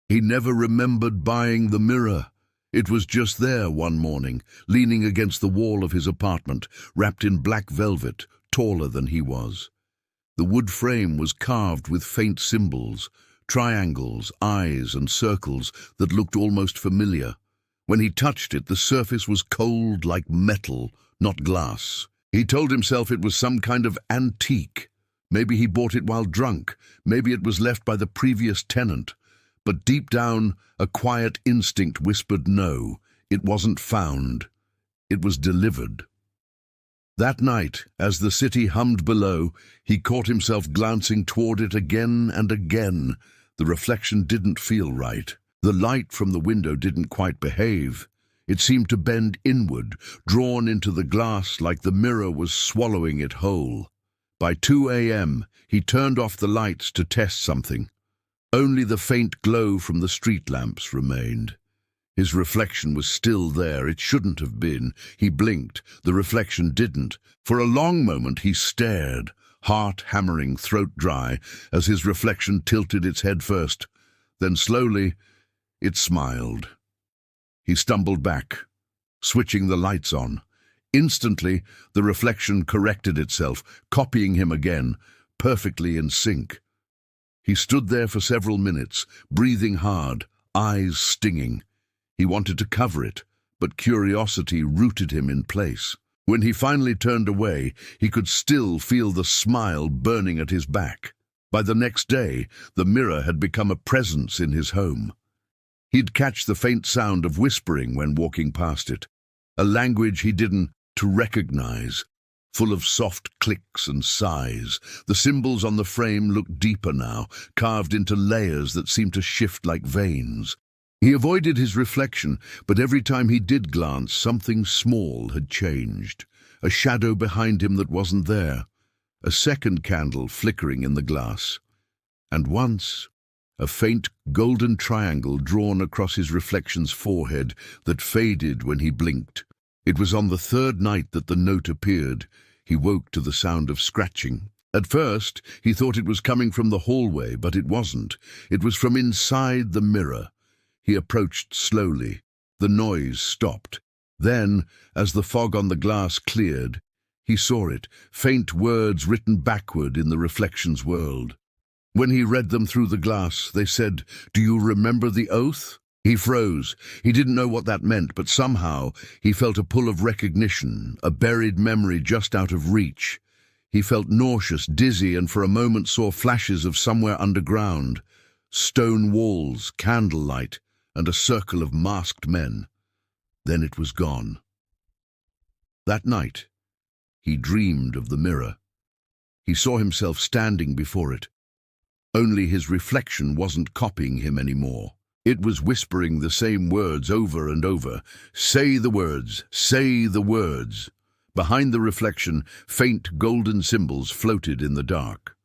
He never remembered buying the mirror. It was just there one morning, leaning against the wall of his apartment, wrapped in black velvet, taller than he was. The wood frame was carved with faint symbols, triangles, eyes, and circles that looked almost familiar. When he touched it, the surface was cold like metal, not glass. He told himself it was some kind of antique. Maybe he bought it while drunk. Maybe it was left by the previous tenant. But deep down, a quiet instinct whispered no. It wasn't found. It was delivered. That night, as the city hummed below, he caught himself glancing toward it again and again. The reflection didn't feel right. The light from the window didn't quite behave. It seemed to bend inward, drawn into the glass like the mirror was swallowing it whole. By 2 a.m., he turned off the lights to test something. Only the faint glow from the street lamps remained. His reflection was still there. It shouldn't have been. He blinked. The reflection didn't. For a long moment he stared, heart hammering, throat dry, as his reflection tilted its head first. Then slowly, it smiled. He stumbled back, switching the lights on. Instantly, the reflection corrected itself, copying him again, perfectly in sync. He stood there for several minutes, breathing hard, eyes stinging. He wanted to cover it, but curiosity rooted him in place. When he finally turned away, he could still feel the smile burning at his back. By the next day, the mirror had become a presence in his home. He'd catch the faint sound of whispering when walking past it, a language he didn't recognize, full of soft clicks and sighs. The symbols on the frame looked deeper now, carved into layers that seemed to shift like veins. He avoided his reflection, but every time he did glance, something small had changed. A shadow behind him that wasn't there. A second candle flickering in the glass. And once, a faint golden triangle drawn across his reflection's forehead that faded when he blinked. It was on the third night that the note appeared. He woke to the sound of scratching. At first, he thought it was coming from the hallway, but it wasn't. It was from inside the mirror. He approached slowly. The noise stopped. Then, as the fog on the glass cleared, he saw it, faint words written backward in the reflection's world. When he read them through the glass, they said, "Do you remember the oath?" He froze. He didn't know what that meant, but somehow he felt a pull of recognition, a buried memory just out of reach. He felt nauseous, dizzy, and for a moment saw flashes of somewhere underground. Stone walls, candlelight, and a circle of masked men. Then it was gone. That night, he dreamed of the mirror. He saw himself standing before it. Only his reflection wasn't copying him anymore. It was whispering the same words over and over. "Say the words, say the words." Behind the reflection, faint golden symbols floated in the dark.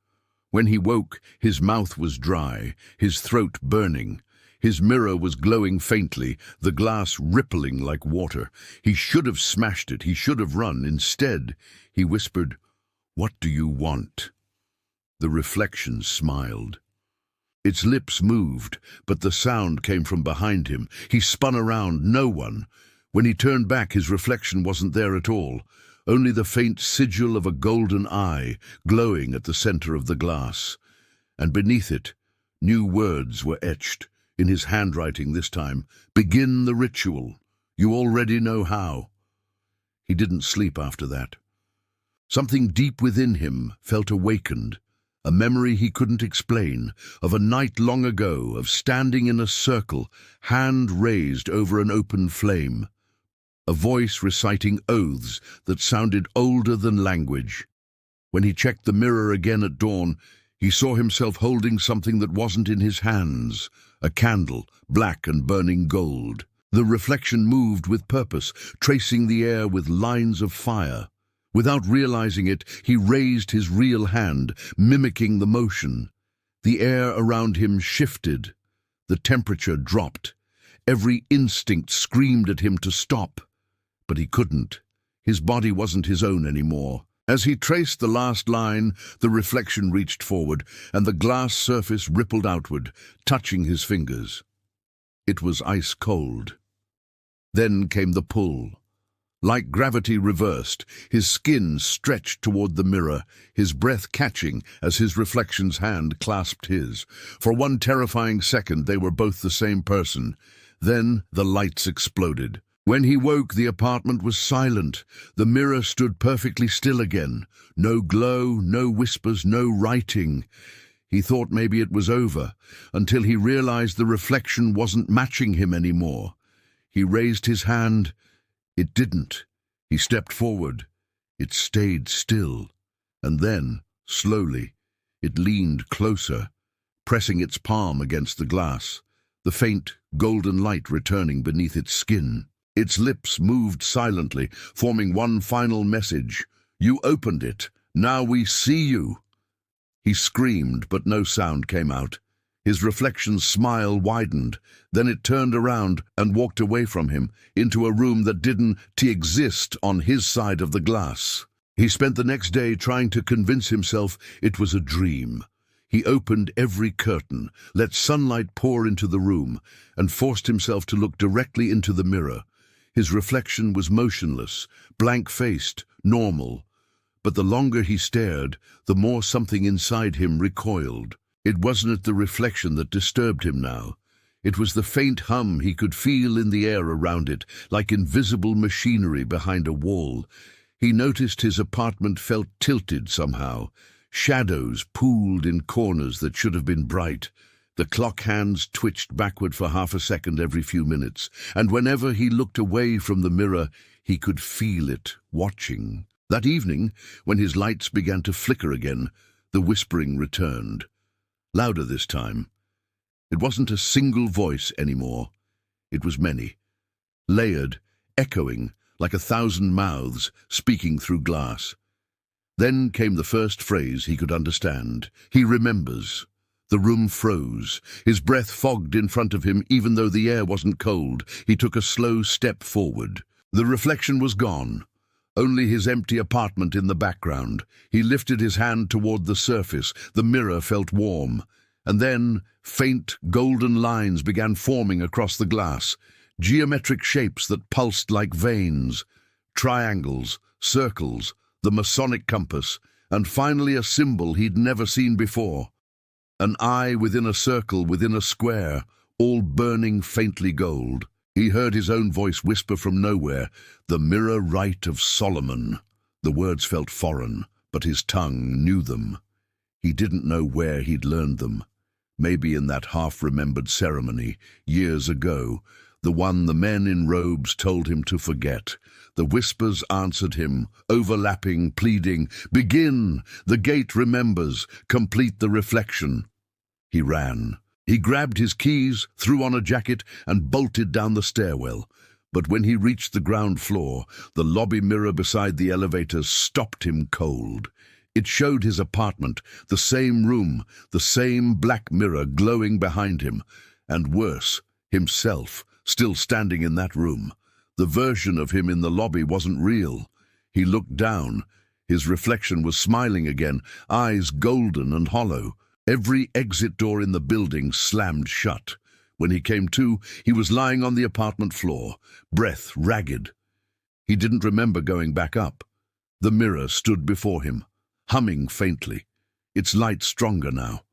When he woke, his mouth was dry, his throat burning. His mirror was glowing faintly, the glass rippling like water. He should have smashed it, he should have run. Instead, he whispered, "What do you want?" The reflection smiled. Its lips moved, but the sound came from behind him. He spun around, no one. When he turned back, his reflection wasn't there at all. Only the faint sigil of a golden eye glowing at the center of the glass. And beneath it, new words were etched. In his handwriting this time, "Begin the ritual. You already know how." He didn't sleep after that. Something deep within him felt awakened, a memory he couldn't explain, of a night long ago, of standing in a circle, hand raised over an open flame. A voice reciting oaths that sounded older than language. When he checked the mirror again at dawn, he saw himself holding something that wasn't in his hands. A candle, black and burning gold. The reflection moved with purpose, tracing the air with lines of fire. Without realizing it, he raised his real hand, mimicking the motion. The air around him shifted. The temperature dropped. Every instinct screamed at him to stop. But he couldn't. His body wasn't his own anymore. As he traced the last line, the reflection reached forward, and the glass surface rippled outward, touching his fingers. It was ice cold. Then came the pull. Like gravity reversed, his skin stretched toward the mirror, his breath catching as his reflection's hand clasped his. For one terrifying second, they were both the same person. Then the lights exploded. When he woke, the apartment was silent. The mirror stood perfectly still again. No glow, no whispers, no writing. He thought maybe it was over, until he realized the reflection wasn't matching him anymore. He raised his hand. It didn't. He stepped forward. It stayed still. And then, slowly, it leaned closer, pressing its palm against the glass, the faint, golden light returning beneath its skin. Its lips moved silently, forming one final message. "You opened it. Now we see you." He screamed, but no sound came out. His reflection's smile widened. Then it turned around and walked away from him, into a room that didn't exist on his side of the glass. He spent the next day trying to convince himself it was a dream. He opened every curtain, let sunlight pour into the room, and forced himself to look directly into the mirror. His reflection was motionless, blank-faced, normal. But the longer he stared, the more something inside him recoiled. It wasn't the reflection that disturbed him now. It was the faint hum he could feel in the air around it, like invisible machinery behind a wall. He noticed his apartment felt tilted somehow. Shadows pooled in corners that should have been bright. The clock hands twitched backward for half a second every few minutes, and whenever he looked away from the mirror, he could feel it watching. That evening, when his lights began to flicker again, the whispering returned. Louder this time. It wasn't a single voice anymore. It was many. Layered, echoing, like 1,000 mouths speaking through glass. Then came the first phrase he could understand. He remembers. The room froze. His breath fogged in front of him, even though the air wasn't cold. He took a slow step forward. The reflection was gone. Only his empty apartment in the background. He lifted his hand toward the surface. The mirror felt warm. And then, faint, golden lines began forming across the glass. Geometric shapes that pulsed like veins. Triangles, circles, the Masonic compass, and finally a symbol he'd never seen before. An eye within a circle within a square, all burning faintly gold. He heard his own voice whisper from nowhere, "The mirror rite of Solomon." The words felt foreign, but his tongue knew them. He didn't know where he'd learned them. Maybe in that half-remembered ceremony, years ago, the one the men in robes told him to forget. The whispers answered him, overlapping, pleading, "Begin! The gate remembers. Complete the reflection." He ran. He grabbed his keys, threw on a jacket, and bolted down the stairwell. But when he reached the ground floor, the lobby mirror beside the elevator stopped him cold. It showed his apartment, the same room, the same black mirror glowing behind him, and worse, himself, still standing in that room. The version of him in the lobby wasn't real. He looked down. His reflection was smiling again, eyes golden and hollow. Every exit door in the building slammed shut. When he came to, he was lying on the apartment floor, breath ragged. He didn't remember going back up. The mirror stood before him, humming faintly, its light stronger now.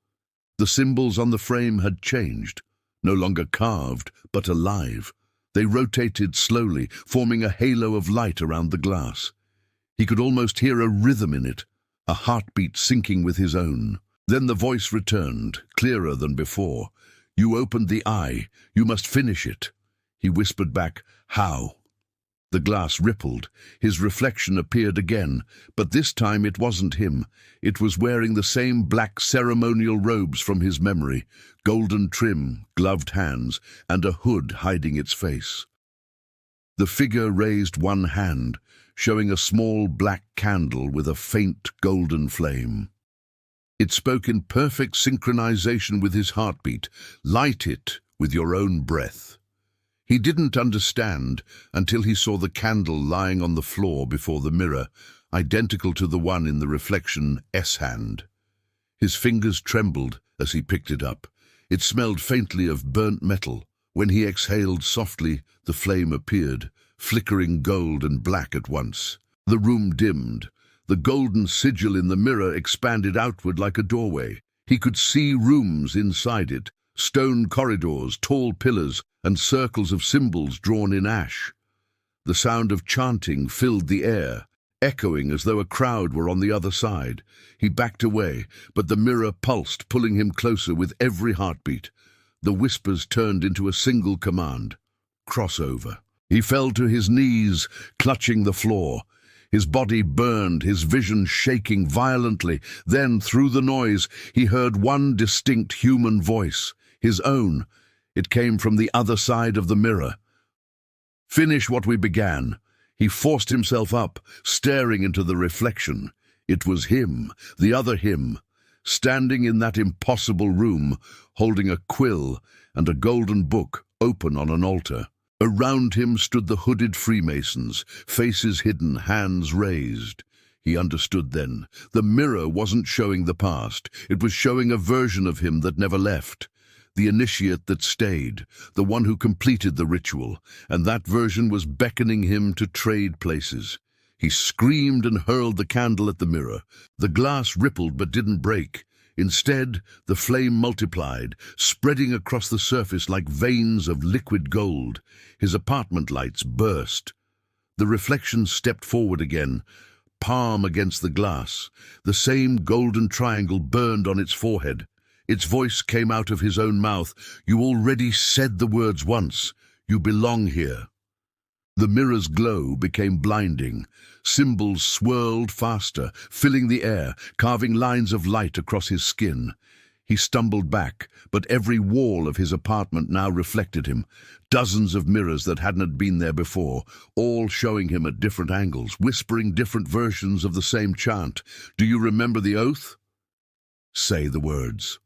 The symbols on the frame had changed, no longer carved, but alive. They rotated slowly, forming a halo of light around the glass. He could almost hear a rhythm in it, a heartbeat syncing with his own. Then the voice returned, clearer than before. "You opened the eye. You must finish it." He whispered back, "How?" The glass rippled. His reflection appeared again, but this time it wasn't him. It was wearing the same black ceremonial robes from his memory, golden trim, gloved hands, and a hood hiding its face. The figure raised one hand, showing a small black candle with a faint golden flame. It spoke in perfect synchronization with his heartbeat. "Light it with your own breath." He didn't understand until he saw the candle lying on the floor before the mirror, identical to the one in the reflection S-hand. His fingers trembled as he picked it up. It smelled faintly of burnt metal, When he exhaled softly, the flame appeared, flickering gold and black at once. The room dimmed. The golden sigil in the mirror expanded outward like a doorway. He could see rooms inside it, stone corridors, tall pillars, and circles of symbols drawn in ash. The sound of chanting filled the air, echoing as though a crowd were on the other side. He backed away, but the mirror pulsed, pulling him closer with every heartbeat. The whispers turned into a single command: crossover. He fell to his knees, clutching the floor. His body burned, his vision shaking violently. Then, through the noise, he heard one distinct human voice, his own. It came from the other side of the mirror. "Finish what we began." He forced himself up, staring into the reflection. It was him, the other him, standing in that impossible room, holding a quill and a golden book open on an altar. Around him stood the hooded Freemasons, faces hidden, hands raised. He understood then. The mirror wasn't showing the past. It was showing a version of him that never left. The initiate that stayed, the one who completed the ritual, and that version was beckoning him to trade places. He screamed and hurled the candle at the mirror. The glass rippled but didn't break. Instead, the flame multiplied, spreading across the surface like veins of liquid gold. His apartment lights burst. The reflection stepped forward again, palm against the glass. The same golden triangle burned on its forehead. Its voice came out of his own mouth. "You already said the words once. You belong here." The mirror's glow became blinding. Symbols swirled faster, filling the air, carving lines of light across his skin. He stumbled back, but every wall of his apartment now reflected him. Dozens of mirrors that hadn't been there before, all showing him at different angles, whispering different versions of the same chant. "Do you remember the oath?" "Say the words.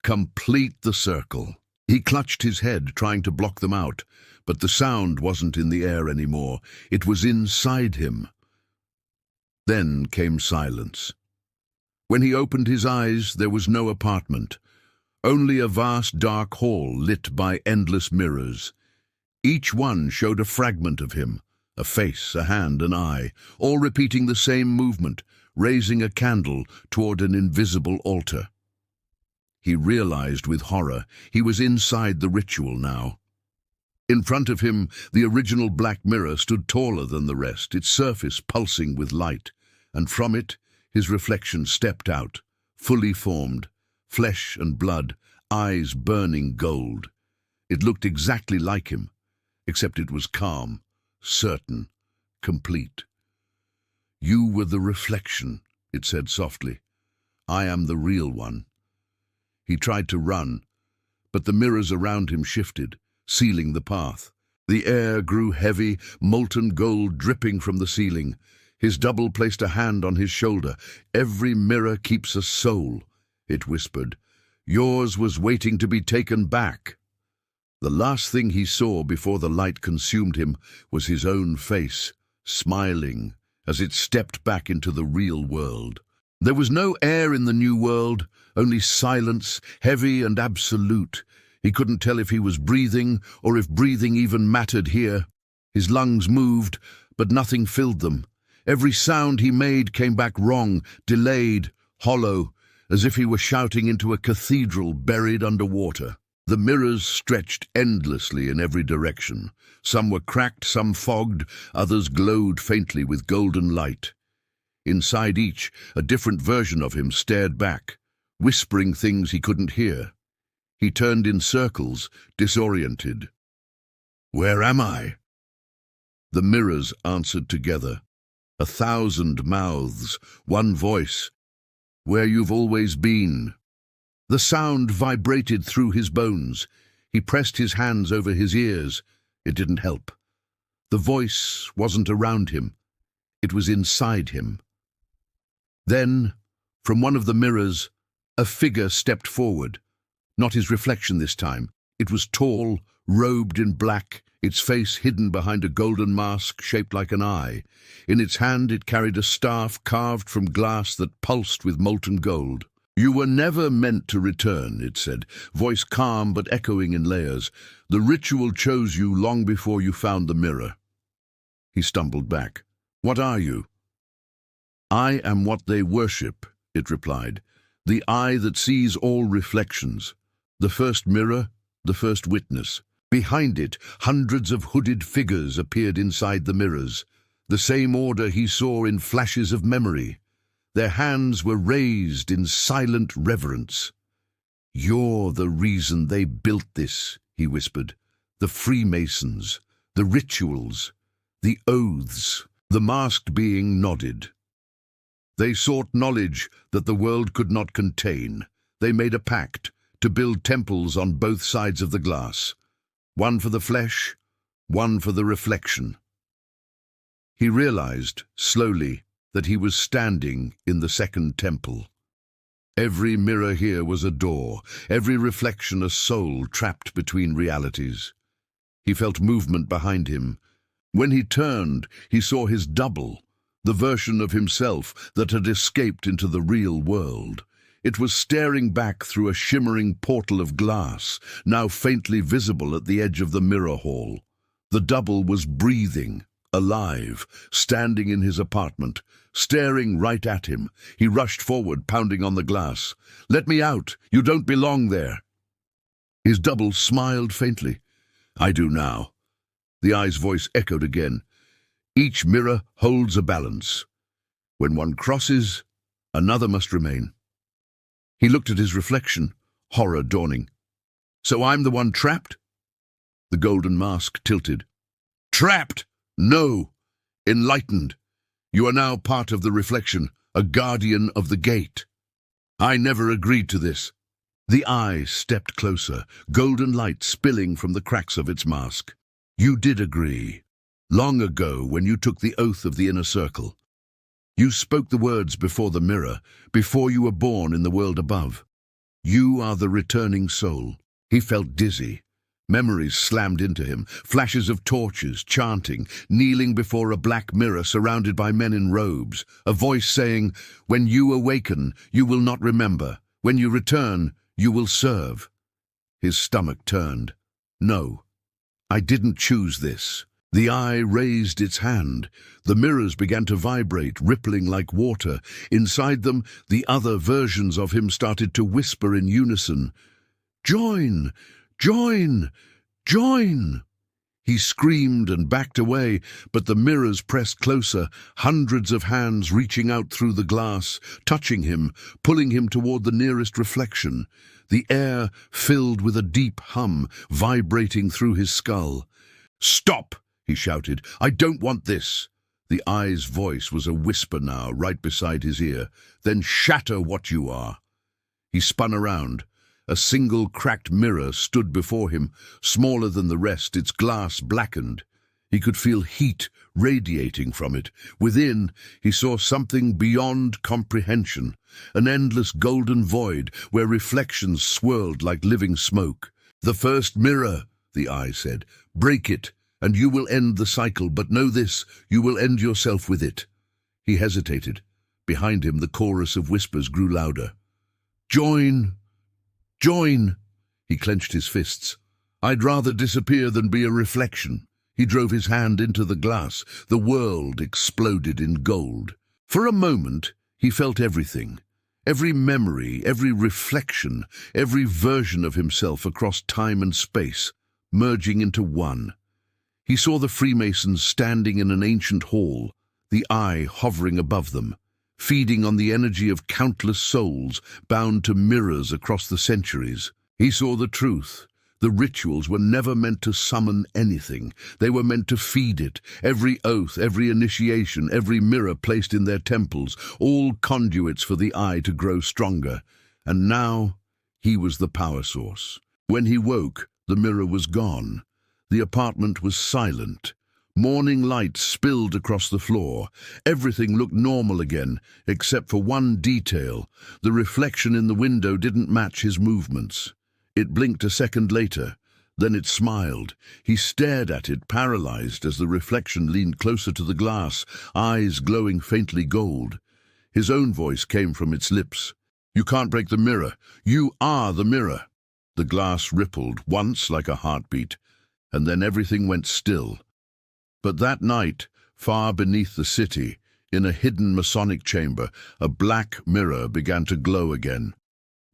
Complete the circle." He clutched his head, trying to block them out, but the sound wasn't in the air anymore. It was inside him. Then came silence. When he opened his eyes, there was no apartment, only a vast dark hall lit by endless mirrors. Each one showed a fragment of him, a face, a hand, an eye, all repeating the same movement, raising a candle toward an invisible altar. He realized with horror he was inside the ritual now. In front of him, the original black mirror stood taller than the rest, its surface pulsing with light, and from it, his reflection stepped out, fully formed, flesh and blood, eyes burning gold. It looked exactly like him, except it was calm, certain, complete. "You were the reflection," it said softly. "I am the real one." He tried to run, but the mirrors around him shifted, sealing the path. The air grew heavy, molten gold dripping from the ceiling. His double placed a hand on his shoulder. "Every mirror keeps a soul," it whispered. "Yours was waiting to be taken back." The last thing he saw before the light consumed him was his own face, smiling as it stepped back into the real world. There was no air in the new world, only silence, heavy and absolute. He couldn't tell if he was breathing or if breathing even mattered here. His lungs moved, but nothing filled them. Every sound he made came back wrong, delayed, hollow, as if he were shouting into a cathedral buried under water. The mirrors stretched endlessly in every direction. Some were cracked, some fogged, others glowed faintly with golden light. Inside each, a different version of him stared back, whispering things he couldn't hear. He turned in circles, disoriented. "Where am I?" The mirrors answered together. 1,000 mouths, one voice. "Where you've always been." The sound vibrated through his bones. He pressed his hands over his ears. It didn't help. The voice wasn't around him. It was inside him. Then, from one of the mirrors, a figure stepped forward. Not his reflection this time. It was tall, robed in black, its face hidden behind a golden mask shaped like an eye. In its hand it carried a staff carved from glass that pulsed with molten gold. "You were never meant to return," it said, voice calm but echoing in layers. "The ritual chose you long before you found the mirror." He stumbled back. "What are you?" "I am what they worship," it replied. "The eye that sees all reflections. The first mirror, the first witness." Behind it, hundreds of hooded figures appeared inside the mirrors, the same order he saw in flashes of memory. Their hands were raised in silent reverence. "You're the reason they built this," he whispered. "The Freemasons, the rituals, the oaths." The masked being nodded. "They sought knowledge that the world could not contain. They made a pact to build temples on both sides of the glass. One for the flesh, one for the reflection." He realized, slowly, that he was standing in the second temple. Every mirror here was a door, every reflection a soul trapped between realities. He felt movement behind him. When he turned, he saw his double, the version of himself that had escaped into the real world. It was staring back through a shimmering portal of glass, now faintly visible at the edge of the mirror hall. The double was breathing, alive, standing in his apartment, staring right at him. He rushed forward, pounding on the glass. "Let me out! You don't belong there!" His double smiled faintly. "I do now." The eye's voice echoed again. "Each mirror holds a balance. When one crosses, another must remain." He looked at his reflection, horror dawning. "So I'm the one trapped?" The golden mask tilted. "Trapped? No. Enlightened. You are now part of the reflection, a guardian of the gate." "I never agreed to this." The eye stepped closer, golden light spilling from the cracks of its mask. "You did agree. Long ago, when you took the oath of the inner circle. You spoke the words before the mirror, before you were born in the world above. You are the returning soul." He felt dizzy. Memories slammed into him, flashes of torches, chanting, kneeling before a black mirror surrounded by men in robes, a voice saying, "When you awaken, you will not remember. When you return, you will serve." His stomach turned. "No, I didn't choose this." The eye raised its hand. The mirrors began to vibrate, rippling like water. Inside them, the other versions of him started to whisper in unison, "Join! Join! Join!" He screamed and backed away, but the mirrors pressed closer, hundreds of hands reaching out through the glass, touching him, pulling him toward the nearest reflection. The air filled with a deep hum, vibrating through his skull. "Stop!" he shouted. "I don't want this." The eye's voice was a whisper now, right beside his ear. "Then shatter what you are." He spun around. A single cracked mirror stood before him, smaller than the rest, its glass blackened. He could feel heat radiating from it. Within, he saw something beyond comprehension, an endless golden void where reflections swirled like living smoke. "The first mirror," the eye said. "Break it, and you will end the cycle, but know this, you will end yourself with it." He hesitated. Behind him, the chorus of whispers grew louder. "Join! Join!" He clenched his fists. "I'd rather disappear than be a reflection." He drove his hand into the glass. The world exploded in gold. For a moment, he felt everything. Every memory, every reflection, every version of himself across time and space, merging into one. He saw the Freemasons standing in an ancient hall, the eye hovering above them, feeding on the energy of countless souls bound to mirrors across the centuries. He saw the truth. The rituals were never meant to summon anything. They were meant to feed it. Every oath, every initiation, every mirror placed in their temples, all conduits for the eye to grow stronger. And now, he was the power source. When he woke, the mirror was gone. The apartment was silent. Morning light spilled across the floor. Everything looked normal again, except for one detail. The reflection in the window didn't match his movements. It blinked a second later. Then it smiled. He stared at it, paralyzed, as the reflection leaned closer to the glass, eyes glowing faintly gold. His own voice came from its lips. You can't break the mirror. You are the mirror. The glass rippled once like a heartbeat, and then everything went still. But that night, far beneath the city, in a hidden Masonic chamber, a black mirror began to glow again.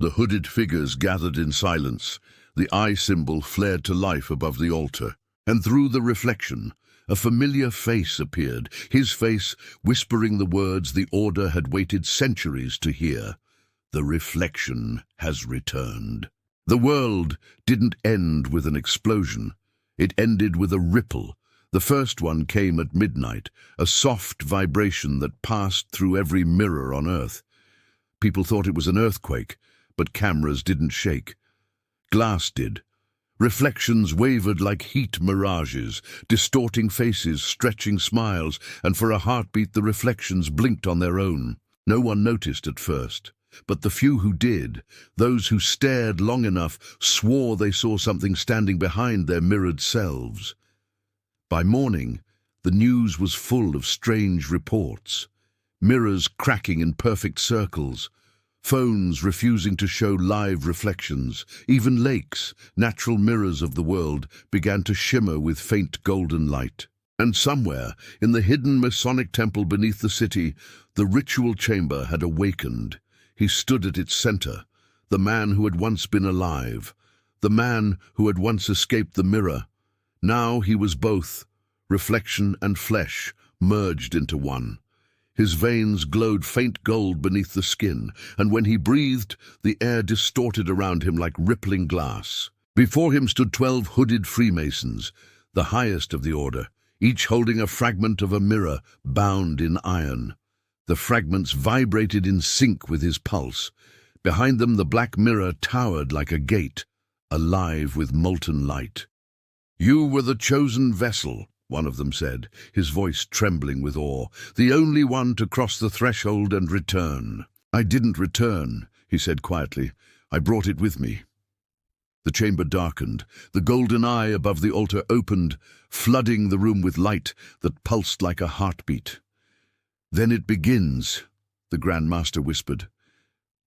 The hooded figures gathered in silence. The eye symbol flared to life above the altar, and through the reflection, a familiar face appeared, his face whispering the words the Order had waited centuries to hear. The reflection has returned. The world didn't end with an explosion. It ended with a ripple. The first one came at midnight, a soft vibration that passed through every mirror on Earth. People thought it was an earthquake, but cameras didn't shake. Glass did. Reflections wavered like heat mirages, distorting faces, stretching smiles, and for a heartbeat the reflections blinked on their own. No one noticed at first, but the few who did, those who stared long enough, swore they saw something standing behind their mirrored selves. By morning, the news was full of strange reports. Mirrors cracking in perfect circles, phones refusing to show live reflections. Even lakes, natural mirrors of the world, began to shimmer with faint golden light. And somewhere, in the hidden Masonic temple beneath the city, the ritual chamber had awakened. He stood at its center, the man who had once been alive, the man who had once escaped the mirror. Now he was both, reflection and flesh, merged into one. His veins glowed faint gold beneath the skin, and when he breathed, the air distorted around him like rippling glass. Before him stood 12 hooded Freemasons, the highest of the order, each holding a fragment of a mirror bound in iron. The fragments vibrated in sync with his pulse. Behind them the black mirror towered like a gate, alive with molten light. "You were the chosen vessel," one of them said, his voice trembling with awe, "the only one to cross the threshold and return." "I didn't return," he said quietly. "I brought it with me." The chamber darkened. The golden eye above the altar opened, flooding the room with light that pulsed like a heartbeat. "Then it begins," the Grand Master whispered.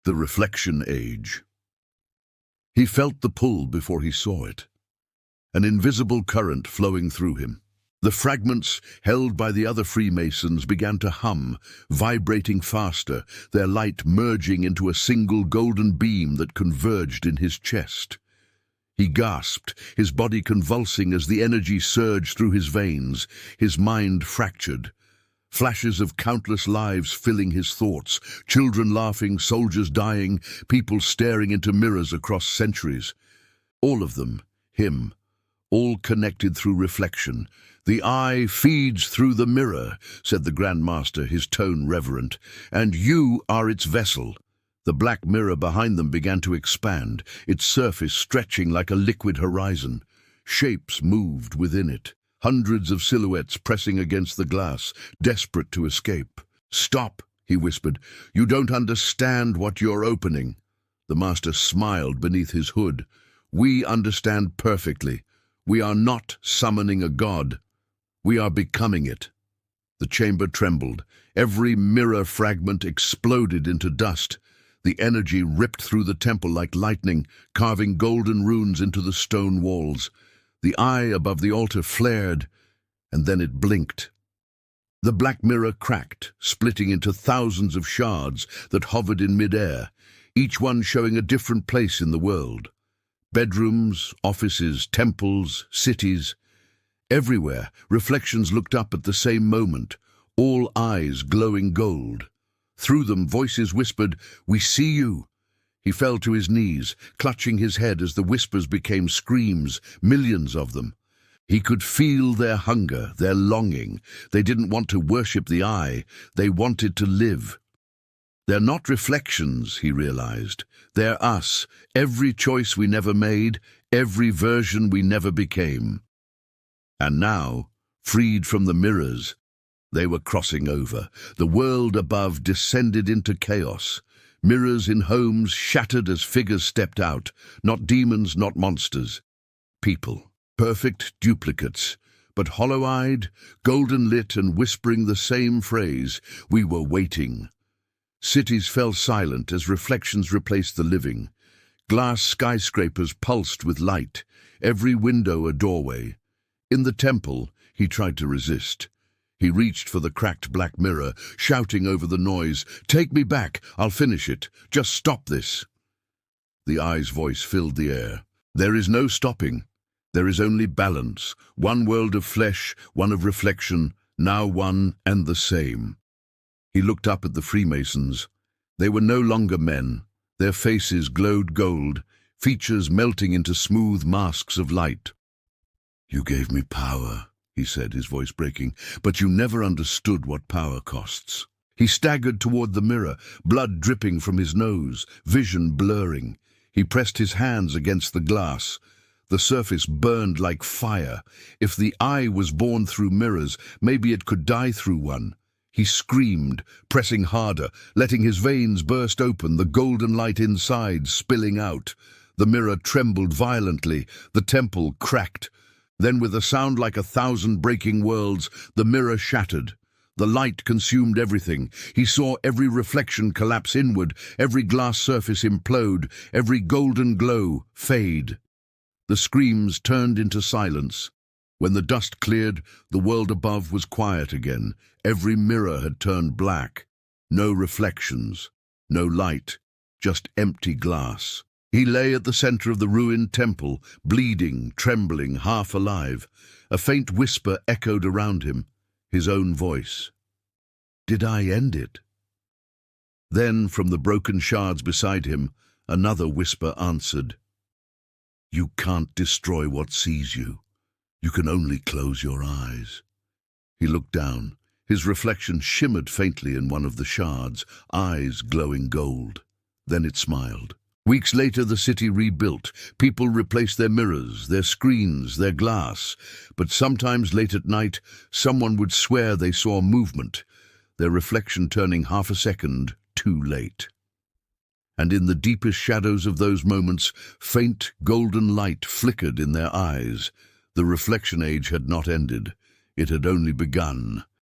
"The reflection age." He felt the pull before he saw it, an invisible current flowing through him. The fragments held by the other Freemasons began to hum, vibrating faster, their light merging into a single golden beam that converged in his chest. He gasped, his body convulsing as the energy surged through his veins, his mind fractured. Flashes of countless lives filling his thoughts, children laughing, soldiers dying, people staring into mirrors across centuries. All of them, him, all connected through reflection. "The eye feeds through the mirror," said the Grand Master, his tone reverent, "and you are its vessel." The black mirror behind them began to expand, its surface stretching like a liquid horizon. Shapes moved within it, hundreds of silhouettes pressing against the glass, desperate to escape. "Stop," he whispered. "You don't understand what you're opening." The Master smiled beneath his hood. "We understand perfectly. We are not summoning a god. We are becoming it." The chamber trembled. Every mirror fragment exploded into dust. The energy ripped through the temple like lightning, carving golden runes into the stone walls. The eye above the altar flared, and then it blinked. The black mirror cracked, splitting into thousands of shards that hovered in mid-air, each one showing a different place in the world. Bedrooms, offices, temples, cities. Everywhere, reflections looked up at the same moment, all eyes glowing gold. Through them, voices whispered, "We see you." He fell to his knees, clutching his head as the whispers became screams, millions of them. He could feel their hunger, their longing. They didn't want to worship the eye, they wanted to live. "They're not reflections," he realized. "They're us, every choice we never made, every version we never became." And now, freed from the mirrors, they were crossing over. The world above descended into chaos. Mirrors in homes shattered as figures stepped out, not demons, not monsters. People, perfect duplicates, but hollow-eyed, golden-lit and whispering the same phrase, "We were waiting." Cities fell silent as reflections replaced the living. Glass skyscrapers pulsed with light, every window a doorway. In the temple, he tried to resist. He reached for the cracked black mirror, shouting over the noise, "Take me back, I'll finish it. Just stop this." The eye's voice filled the air. "There is no stopping. There is only balance. One world of flesh, one of reflection, now one and the same." He looked up at the Freemasons. They were no longer men. Their faces glowed gold, features melting into smooth masks of light. "You gave me power," he said, his voice breaking, "but you never understood what power costs." He staggered toward the mirror, blood dripping from his nose, vision blurring. He pressed his hands against the glass. The surface burned like fire. If the eye was born through mirrors, maybe it could die through one. He screamed, pressing harder, letting his veins burst open, the golden light inside spilling out. The mirror trembled violently, the temple cracked. Then, with a sound like 1,000 breaking worlds, the mirror shattered. The light consumed everything. He saw every reflection collapse inward, every glass surface implode, every golden glow fade. The screams turned into silence. When the dust cleared, the world above was quiet again. Every mirror had turned black. No reflections, no light, just empty glass. He lay at the center of the ruined temple, bleeding, trembling, half alive. A faint whisper echoed around him, his own voice. "Did I end it?" Then, from the broken shards beside him, another whisper answered, "You can't destroy what sees you. You can only close your eyes." He looked down. His reflection shimmered faintly in one of the shards, eyes glowing gold. Then it smiled. Weeks later, the city rebuilt. People replaced their mirrors, their screens, their glass. But sometimes late at night, someone would swear they saw movement, their reflection turning half a second too late. And in the deepest shadows of those moments, faint golden light flickered in their eyes. The reflection age had not ended. It had only begun.